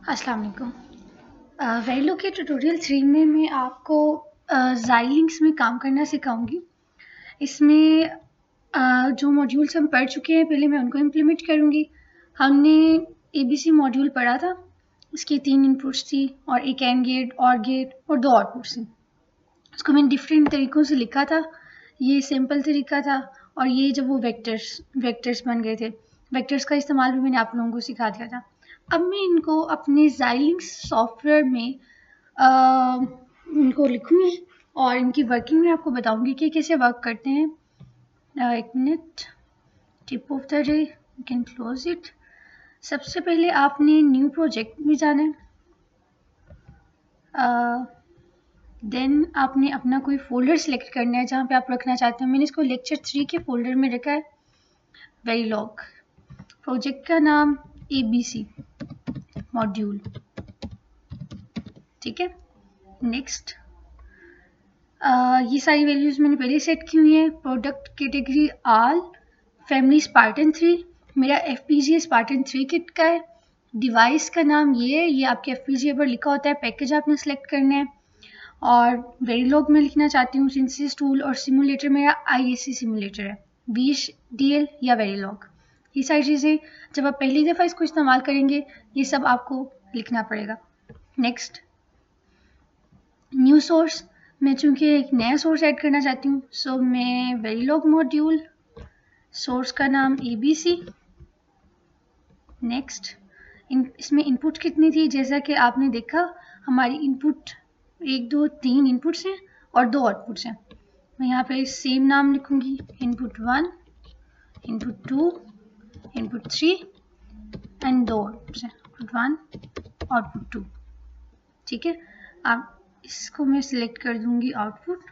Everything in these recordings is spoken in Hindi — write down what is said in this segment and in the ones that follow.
अस्सलाम वालेकुम। वेरिलो के ट्यूटोरियल 3 में मैं आपको ज़ाइलिंक्स में काम करना सिखाऊंगी। इसमें जो मॉड्यूल्स हम पढ़ चुके हैं पहले मैं उनको इम्प्लीमेंट करूंगी। हमने ABC मॉड्यूल पढ़ा था, उसकी 3 इनपुट्स थी और एक एंड गेट, और गेट और 2 आउटपुट्स थी। उसको मैंने डिफरेंट तरीक़ों से लिखा था। ये सिंपल तरीका था और ये जब वो वेक्टर्स बन गए थे, वेक्टर्स का इस्तेमाल भी मैंने आप लोगों को सिखा दिया था। अब मैं इनको अपने ज़ाइलिंक्स सॉफ्टवेयर में इनको लिखूँगी और इनकी वर्किंग में आपको बताऊँगी कि कैसे वर्क करते हैं। एक minute, tip of the day, you can close it. सबसे पहले आपने न्यू प्रोजेक्ट में जाना है। देन आपने अपना कोई फ़ोल्डर सेलेक्ट करना है जहाँ पे आप रखना चाहते हैं। मैंने इसको लेक्चर 3 के फ़ोल्डर में रखा है, वेरिलॉग। प्रोजेक्ट का नाम ABC मॉड्यूल, ठीक है। नेक्स्ट, ये सारी वैल्यूज़ मैंने पहले सेट की हुई हैं। Product category all, family Spartan 3, मेरा FPGA स्पार्टन 3 किट का है। डिवाइस का नाम ये है, ये आपके FPGA पर लिखा होता है। पैकेज आपने सेलेक्ट करना है और वेरिलॉग में लिखना चाहती हूँ सिंथेसिस टूल, और सिमुलेटर मेरा IAC सिमुलेटर है, VHDL या वेरिलॉग। ये सारी चीज़ें जब आप पहली दफ़ा इसको इस्तेमाल करेंगे ये सब आपको लिखना पड़ेगा। नेक्स्ट, न्यू सोर्स, मैं चूँकि एक नया सोर्स ऐड करना चाहती हूँ, सो मैं वेरिलॉग मॉड्यूल, सोर्स का नाम ABC। नेक्स्ट, इसमें इनपुट कितनी थी, जैसा कि आपने देखा हमारी इनपुट 1 2 3 इनपुट्स हैं और 2 आउटपुट्स हैं। मैं यहाँ पे सेम नाम लिखूँगी, input 1, input 2, input 3 and 2 outputs हैं, इनपुट 1, आउटपुट 2, ठीक है। अब इसको मैं सिलेक्ट कर दूँगी आउटपुट,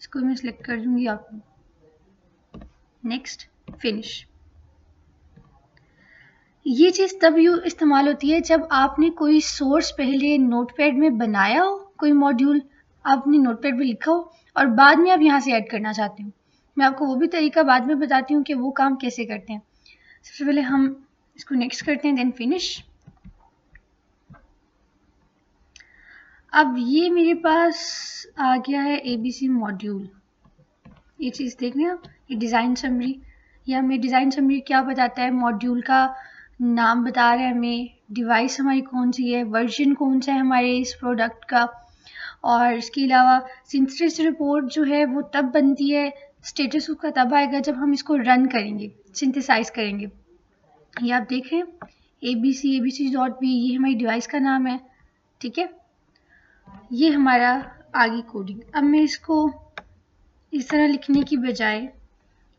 इसको मैं सिलेक्ट कर दूँगी आउटपुट। Next, finish. ये चीज़ तब इस्तेमाल होती है जब आपने कोई सोर्स पहले नोटपैड में बनाया हो, कोई मॉड्यूल आपने नोटपैड में लिखा हो और बाद में आप यहाँ से ऐड करना चाहते हो। मैं आपको वो भी तरीका बाद में बताती हूँ कि वो काम कैसे करते हैं। सबसे पहले हम इसको नेक्स्ट करते हैं, देन फिनिश। अब ये मेरे पास आ गया है ABC मॉड्यूल। ये चीज़ देख रहे हैं आप, ये डिज़ाइन समरी, या हमें डिज़ाइन समरी क्या बताता है, मॉड्यूल का नाम बता रहा है हमें, डिवाइस हमारी कौन सी है, वर्जन कौन सा है हमारे इस प्रोडक्ट का। और इसके अलावा सिंथेसिस रिपोर्ट जो है वो तब बनती है, स्टेटस उसका तब आएगा जब हम इसको रन करेंगे, सिंथेसाइज करेंगे। ये आप देख रहे हैं ABC.B, ये हमारी डिवाइस का नाम है, ठीक है। ये हमारा आगे कोडिंग। अब मैं इसको इस तरह लिखने की बजाय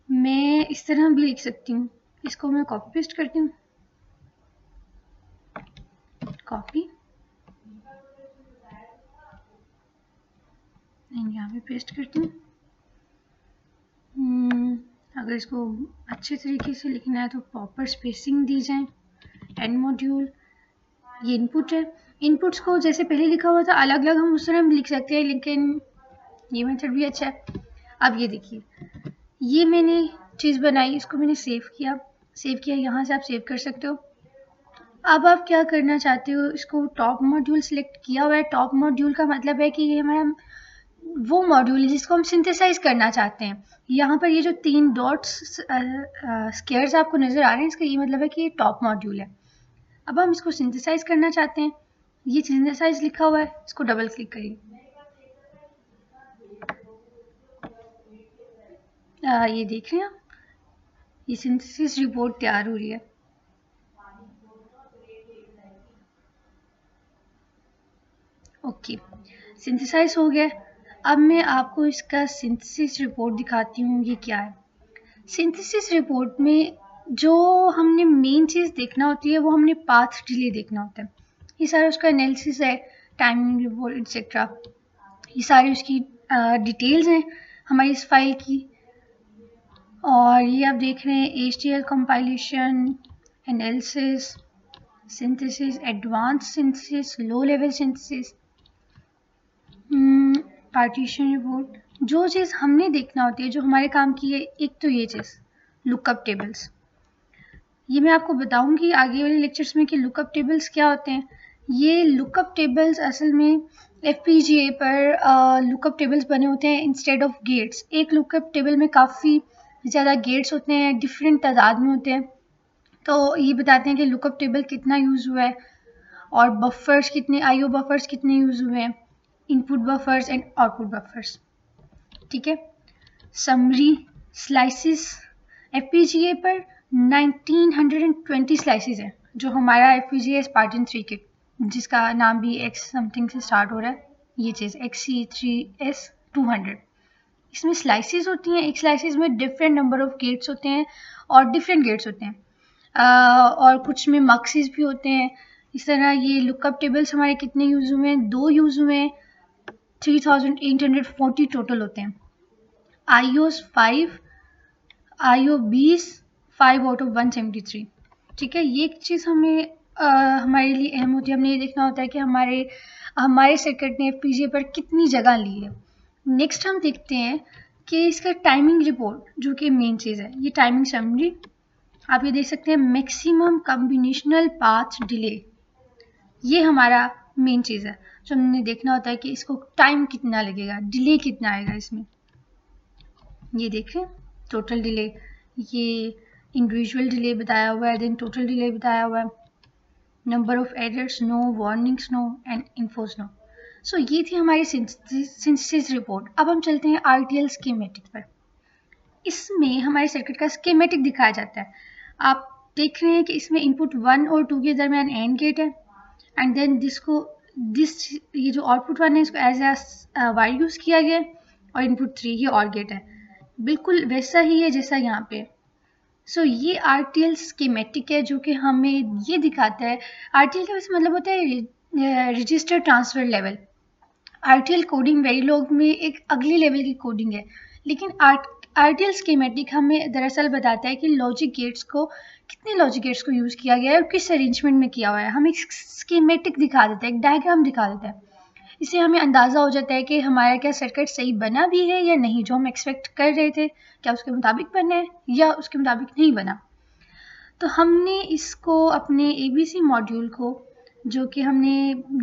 मैं इस तरह भी लिख सकती हूँ। इसको मैं कॉपी पेस्ट करती हूँ, कॉपी, यहाँ पे पेस्ट करती हूँ। अगर इसको अच्छे तरीके से लिखना है तो प्रॉपर स्पेसिंग दी जाए। एंड मॉड्यूल, ये इनपुट है। इनपुट्स को जैसे पहले लिखा हुआ था अलग अलग हम उस तरह भी लिख सकते हैं, लेकिन ये मेथड भी अच्छा है। अब ये देखिए, ये मैंने चीज़ बनाई, इसको मैंने सेव किया, यहाँ से आप सेव कर सकते हो। अब आप क्या करना चाहते हो, इसको टॉप मॉड्यूल सेलेक्ट किया हुआ है। टॉप मॉड्यूल का मतलब है कि ये हमारा वो मॉड्यूल है जिसको हम सिंथेसाइज करना चाहते हैं। यहाँ पर ये जो 3 डॉट्स स्क्वायर्स आपको नज़र आ रहे हैं, इसका ये मतलब है कि ये टॉप मॉड्यूल है। अब हम इसको सिंथेसाइज करना चाहते हैं, ये सिंथेसाइज लिखा हुआ है, इसको डबल क्लिक करिए। ये देख रहे हैं आप, ये सिंथेसिस रिपोर्ट तैयार हो रही है। ओके, सिंथेसाइज हो गया। अब मैं आपको इसका सिंथेसिस रिपोर्ट दिखाती हूँ, ये क्या है। सिंथेसिस रिपोर्ट में जो हमने मेन चीज़ देखना होती है वो हमने पाथ डिले देखना होता है। ये सारा उसका एनालिसिस है, टाइमिंग रिपोर्ट एक्सेट्रा, ये सारी उसकी डिटेल्स हैं हमारी इस फाइल की। और ये आप देख रहे हैं HDL compilation, analysis, synthesis, advance synthesis, low level synthesis, partition report. जो चीज़ हमने देखना होती है, जो हमारे काम की है, एक तो ये चीज़ लुकअप टेबल्स। ये मैं आपको बताऊंगी आगे वाले लेक्चर्स में कि लुकअप टेबल्स क्या होते हैं, ये लुकअप टेबल्स असल में FPGA पर लुकअप टेबल्स बने होते हैं इंस्टेड ऑफ गेट्स। एक लुकअप टेबल में काफ़ी ज़्यादा गेट्स होते हैं, डिफरेंट तादाद में होते हैं, तो ये बताते हैं कि लुकअप टेबल कितना यूज़ हुआ है और बफर्स कितने, IO बफर्स कितने यूज़ हुए हैं, input buffers and output buffers. ठीक है, समरी स्लाइसिस FPGA पर 1920 स्लाइसिस हैं, जो हमारा FPGA स्पार्टन 3 किट जिसका नाम भी X समथिंग से स्टार्ट हो रहा है, ये चीज़ XC3S 200, इसमें स्लाइसिस होती हैं। एक स्लाइसिस में डिफरेंट नंबर ऑफ गेट्स होते हैं और डिफरेंट गेट्स होते हैं, और कुछ में मक्सिस भी होते हैं। इस तरह ये लुकअप टेबल्स हमारे कितने यूज़ हुए हैं, 2 यूज़ हुए हैं, 3840 टोटल होते हैं। IOs 5, IO 20, 5 out of 173। ठीक है, ये चीज़ हमें हमारे लिए अहम होती है। हमने ये देखना होता है कि हमारे सर्किट ने FPGA पर कितनी जगह ली है। नेक्स्ट हम देखते हैं कि इसका टाइमिंग रिपोर्ट, जो कि मेन चीज़ है। ये टाइमिंग समरी आप ये देख सकते हैं, मैक्सिमम कॉम्बिनेशनल पाथ डिले, ये हमारा मेन चीज़ है जो हमने देखना होता है कि इसको टाइम कितना लगेगा, डिले कितना आएगा इसमें। ये देखें टोटल डिले, ये इंडिविजुअल डिले बताया हुआ है, देन टोटल डिले बताया हुआ है, number of errors no, warnings no and infos no. So ये थी हमारी सिंथेसिस रिपोर्ट। अब हम चलते हैं RTL स्कीमेटिक पर। इसमें हमारे सर्किट का स्कीमेटिक दिखाया जाता है। आप देख रहे हैं कि इसमें इनपुट 1 और 2 के दरमियान एंड गेट है, एंड देन ये जो आउटपुट 1 है इसको एज ए वाई यूज़ किया गया है, और इनपुट 3 ये और गेट है, बिल्कुल वैसा ही है जैसा यहाँ पे। सो ये RTL स्कीमेटिक है जो कि हमें ये दिखाता है। RTL का वैसे मतलब होता है register transfer level. RTL coding Verilog में एक अगली लेवल की कोडिंग है, लेकिन RTL स्कीमेटिक हमें दरअसल बताता है कि कितने लॉजिक गेट्स को यूज़ किया गया है और किस अरेंजमेंट में किया हुआ है। हमें एक स्कीमेटिक दिखा देता है, एक डायग्राम दिखा देता है। इससे हमें अंदाज़ा हो जाता है कि हमारा क्या सर्किट सही बना भी है या नहीं, जो हम एक्सपेक्ट कर रहे थे क्या उसके मुताबिक बना है या उसके मुताबिक नहीं बना। तो हमने इसको अपने ABC मॉड्यूल को, जो कि हमने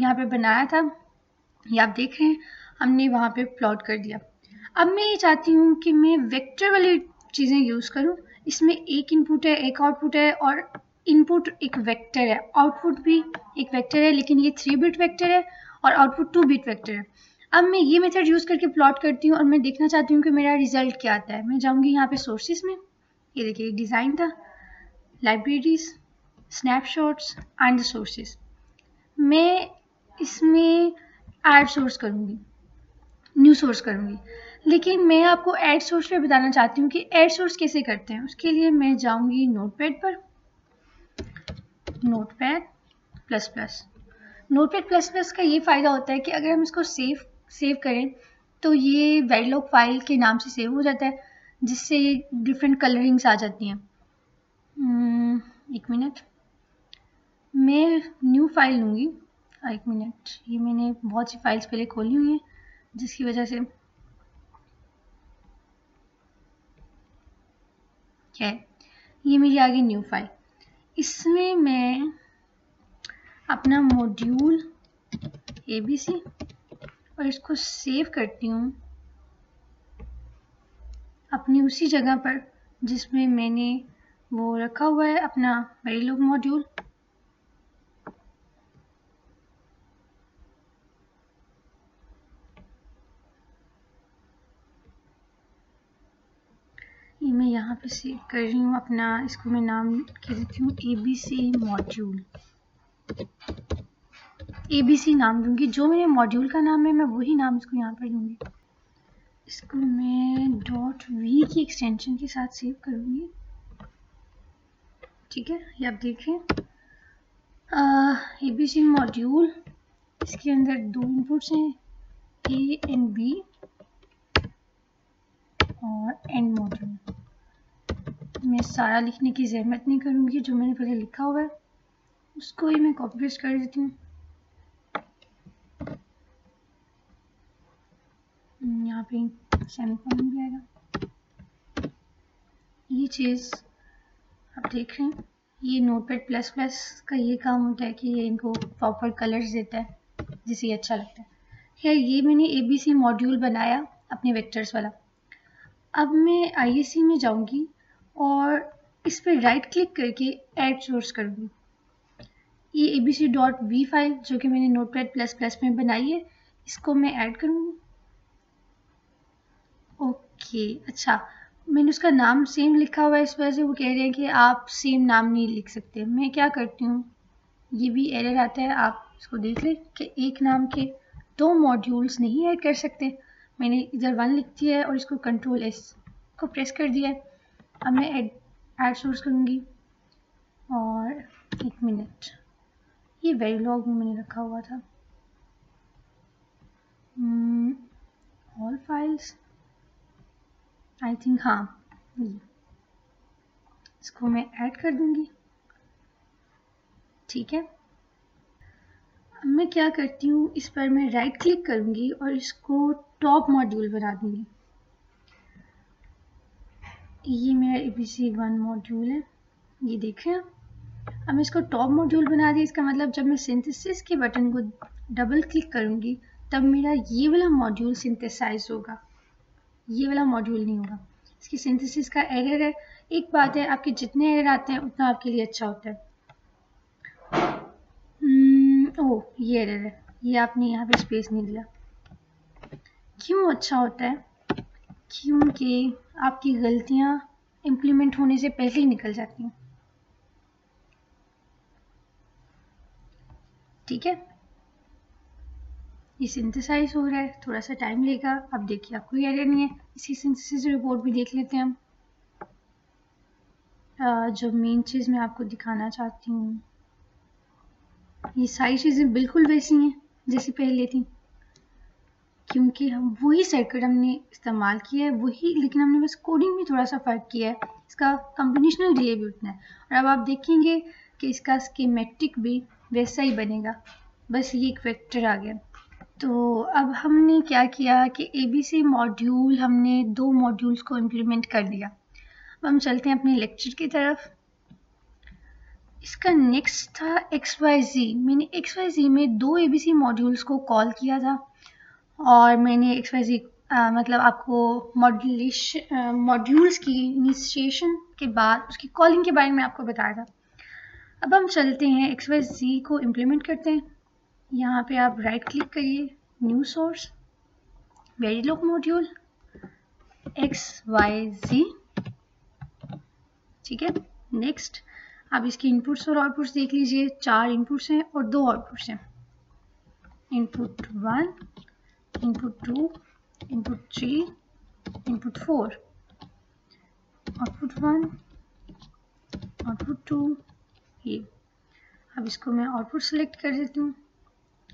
यहाँ पे बनाया था, ये आप देख रहे हैं, हमने वहाँ पे प्लॉट कर दिया। अब मैं ये चाहती हूँ कि मैं वेक्टर वाली चीज़ें यूज़ करूँ। इसमें एक इनपुट है, एक आउटपुट है, और इनपुट एक वेक्टर है, आउटपुट भी एक वेक्टर है, लेकिन ये 3 बिट वेक्टर है और आउटपुट 2 बिट वेक्टर है। अब मैं ये मेथड यूज़ करके प्लॉट करती हूँ और मैं देखना चाहती हूँ कि मेरा रिजल्ट क्या आता है। मैं जाऊँगी यहाँ पे सोर्सेज में, ये देखिए डिज़ाइन था, लाइब्रेरीज, स्नैपशॉट्स एंड सोर्सेज। मैं इसमें ऐड सोर्स करूँगी, न्यू सोर्स करूँगी, लेकिन मैं आपको ऐड सोर्स पे बताना चाहती हूँ कि ऐड सोर्स कैसे करते हैं। उसके लिए मैं जाऊँगी नोटपैड पर, notepad plus plus. Notepad plus plus का ये फ़ायदा होता है कि अगर हम इसको सेव करें तो ये वेरिलॉग फाइल के नाम से सेव हो जाता है, जिससे डिफरेंट कलरिंग्स आ जाती हैं। एक मिनट, मैं न्यू फाइल लूँगी। एक मिनट, ये मैंने बहुत सी फाइल्स पहले खोली हुई हैं जिसकी वजह से क्या है, ये मेरी आ गई न्यू फाइल। इसमें मैं अपना मॉड्यूल ABC और इसको सेव करती हूँ अपनी उसी जगह पर जिसमें मैंने वो रखा हुआ है अपना वेरिलॉग मॉड्यूल। ये मैं यहाँ पे सेव कर रही हूँ अपना, इसको मैं नाम दे देती हूँ ABC मॉड्यूल। ABC नाम दूंगी, जो मेरे मॉड्यूल का नाम है मैं वही नाम इसको यहाँ पर दूंगी। इसको मैं .v की एक्सटेंशन के साथ सेव करूँगी। ठीक है, ये आप देख रहे हैं ABC मॉड्यूल, इसके अंदर 2 इनपुट्स हैं, A एंड B और एंड मॉड्यूल। मैं सारा लिखने की जहमत नहीं करूँगी, जो मैंने पहले लिखा हुआ है उसको ही मैं कॉपी पेस्ट कर देती हूँ। यहाँ पे सेमीकोलन भी आएगा। ये चीज़ आप देख रहे हैं, ये नोटपैड प्लस प्लस का ये काम होता है कि ये इनको प्रॉपर कलर्स देता है जिससे ये अच्छा लगता है। खैर ये मैंने ABC मॉड्यूल बनाया अपने वेक्टर्स वाला। अब मैं ISE में जाऊंगी और इस पर राइट क्लिक करके ऐड सोर्स करूंगी। ये abc.v फाइल जो कि मैंने नोटपैड प्लस प्लस में बनाई है, इसको मैं ऐड करूंगी। ओके अच्छा, मैंने उसका नाम सेम लिखा हुआ है, इस वजह से वो कह रहे हैं कि आप सेम नाम नहीं लिख सकते। मैं क्या करती हूँ, ये भी एरर आता है, आप इसको देख लें कि एक नाम के दो मॉड्यूल्स नहीं ऐड कर सकते। मैंने इधर 1 लिख दिया है और इसको Ctrl+S को प्रेस कर दिया है। अब मैं ऐड सोर्स करूँगी और 1 मिनट, ये वेरीलॉग में मैंने रखा हुआ था। ऑल फाइल्स आई थिंक, हाँ इसको मैं ऐड कर दूंगी। ठीक है, अब मैं क्या करती हूँ, इस पर मैं राइट क्लिक करूंगी और इसको टॉप मॉड्यूल बना दूंगी। ये मेरा ABC1 मॉड्यूल है, ये देख रहे हैं। अब मैं इसको टॉप मॉड्यूल बना दिया, इसका मतलब जब मैं सिंथेसिस के बटन को डबल क्लिक करूंगी तब मेरा ये वाला मॉड्यूल सिंथेसाइज होगा, ये वाला मॉड्यूल नहीं होगा। इसकी सिंथेसिस का एरर है। एक बात है, आपके जितने एरर आते हैं उतना आपके लिए अच्छा होता है। ओह ये एरर है, ये आपने यहाँ पे स्पेस नहीं दिया। क्यों अच्छा होता है? क्योंकि आपकी गलतियाँ इम्प्लीमेंट होने से पहले ही निकल जाती हैं। ठीक है, ये सिंथेसाइज हो रहा है, थोड़ा सा टाइम लेगा। अब देखिए अब कोई एरर नहीं है। इसकी सिंथेसिस रिपोर्ट भी देख लेते हैं हम। जो मेन चीज़ मैं आपको दिखाना चाहती हूँ, ये सारी चीज़ें बिल्कुल वैसी हैं जैसी पहले थी, क्योंकि हम वही सर्किट हमने इस्तेमाल किया है वही, लेकिन हमने बस कोडिंग में थोड़ा सा फ़र्क किया है। इसका कम्बिनेशनल डिले भी उतना है और अब आप देखेंगे कि इसका स्कीमेटिक भी वैसा ही बनेगा, बस ये एक वेक्टर आ गया। तो अब हमने क्या किया कि ABC मॉड्यूल, हमने 2 मॉड्यूल्स को इम्प्लीमेंट कर दिया। अब हम चलते हैं अपने लेक्चर की तरफ। इसका नेक्स्ट था XYZ। मैंने XYZ में 2 ABC मॉड्यूल्स को कॉल किया था और मैंने XYZ मतलब आपको मॉड्यूल्स की इनिशिएशन के बाद उसकी कॉलिंग के बारे में आपको बताया था। अब हम चलते हैं XYZ को इम्प्लीमेंट करते हैं। यहाँ पे आप राइट क्लिक करिए, न्यू सोर्स, वेरीलॉग मॉड्यूल XYZ। ठीक है, नेक्स्ट। आप इसके इनपुट्स और आउटपुट्स देख लीजिए, 4 इनपुट्स हैं और 2 आउटपुट्स हैं। Input 1, input 2, input 3, input 4, output 1, output 2, ये। अब इसको मैं आउटपुट सेलेक्ट कर देती हूँ,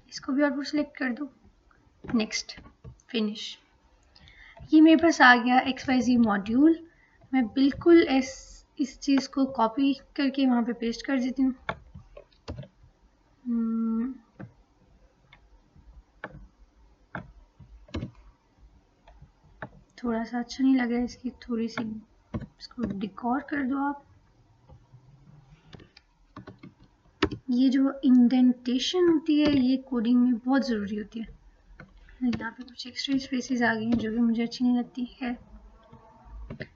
इसको भी आउटपुट सेलेक्ट कर दो, नेक्स्ट, फिनिश। ये मेरे पास आ गया XYZ मॉड्यूल। मैं बिल्कुल इस चीज़ को कॉपी करके वहाँ पे पेस्ट कर देती हूँ। थोड़ा सा अच्छा नहीं लग रहा है, इसकी थोड़ी सी इसको डिकोर कर दो आप। ये जो इंडेंटेशन होती है ये कोडिंग में बहुत ज़रूरी होती है। यहाँ पे कुछ एक्स्ट्रा स्पेसेस आ गई हैं जो कि मुझे अच्छी नहीं लगती है।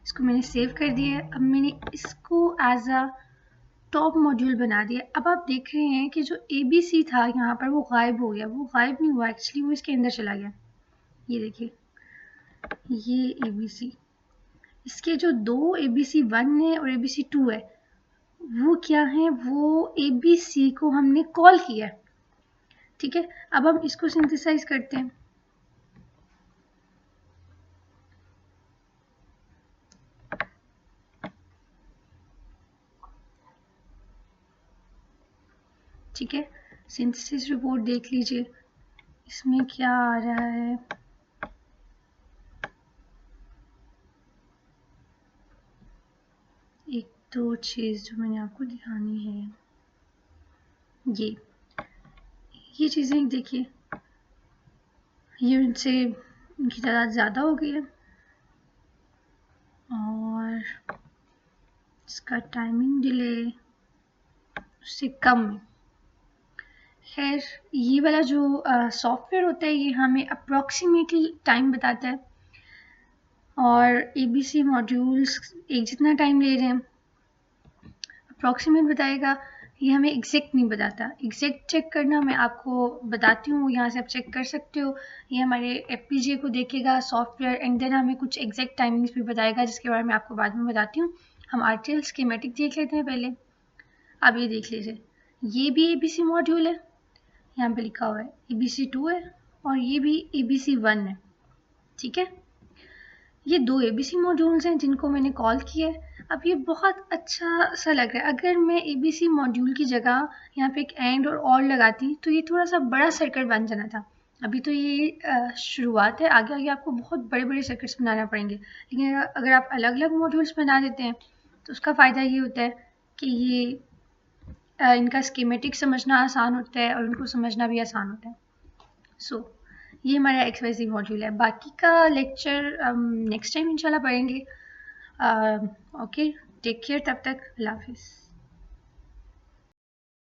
इसको मैंने सेव कर दिया है। अब मैंने इसको एज अ टॉप मॉड्यूल बना दिया। अब आप देख रहे हैं कि जो ABC था यहाँ पर वो गायब हो गया। वो गायब नहीं हुआ एक्चुअली, वो इसके अंदर चला गया। ये देखिए, ये ABC, इसके जो 2 ABC1 है और ABC2 है वो क्या है, वो ABC को हमने कॉल किया। ठीक है, अब हम इसको सिंथेसाइज करते हैं। ठीक है, सिंथेसिस रिपोर्ट देख लीजिए, इसमें क्या आ रहा है। एक दो चीज़ जो मैंने आपको दिखानी है, ये चीज़ें देखिए, ये उनसे इनकी तादाद ज़्यादा हो गई है और इसका टाइमिंग डिले उससे कम में। खैर, ये वाला जो सॉफ्टवेयर होता है ये हमें अप्रॉक्सीमेटली टाइम बताता है, और एबीसी मॉड्यूल्स एक जितना टाइम ले रहे हैं अप्रॉक्सीमेट बताएगा, ये हमें एग्जैक्ट नहीं बताता। एग्जैक्ट चेक करना मैं आपको बताती हूँ, यहाँ से आप चेक कर सकते हो। ये हमारे एफपीजीए को देखेगा सॉफ्टवेयर, एंड देन हमें कुछ एग्जैक्ट टाइमिंग्स भी बताएगा, जिसके बारे में आपको बाद में बताती हूँ। हम आरटीएल स्कीमेटिक देख लेते हैं पहले। अब ये देख लीजिए, ये भी एबीसी मॉड्यूल है, यहाँ पे लिखा हुआ है एबीसी 2 है, और ये भी एबीसी 1 है। ठीक है, ये दो एबीसी मॉड्यूल्स हैं जिनको मैंने कॉल किया है। अब ये बहुत अच्छा सा लग रहा है। अगर मैं एबीसी मॉड्यूल की जगह यहाँ पे एक एंड और लगाती तो ये थोड़ा सा बड़ा सर्किट बन जाना था। अभी तो ये शुरुआत है, आगे आगे आपको बहुत बड़े बड़े सर्किट्स बनाना पड़ेंगे। लेकिन अगर आप अलग अलग मॉड्यूल्स बना देते हैं तो उसका फ़ायदा ये होता है कि ये इनका स्कीमेटिक समझना आसान होता है और उनको समझना भी आसान होता है। सो ये हमारा XYZ मॉड्यूल है। बाकी का लेक्चर नेक्स्ट टाइम इंशाल्लाह पढ़ेंगे। ओके, टेक केयर, तब तक अल्लाह हाफिज़।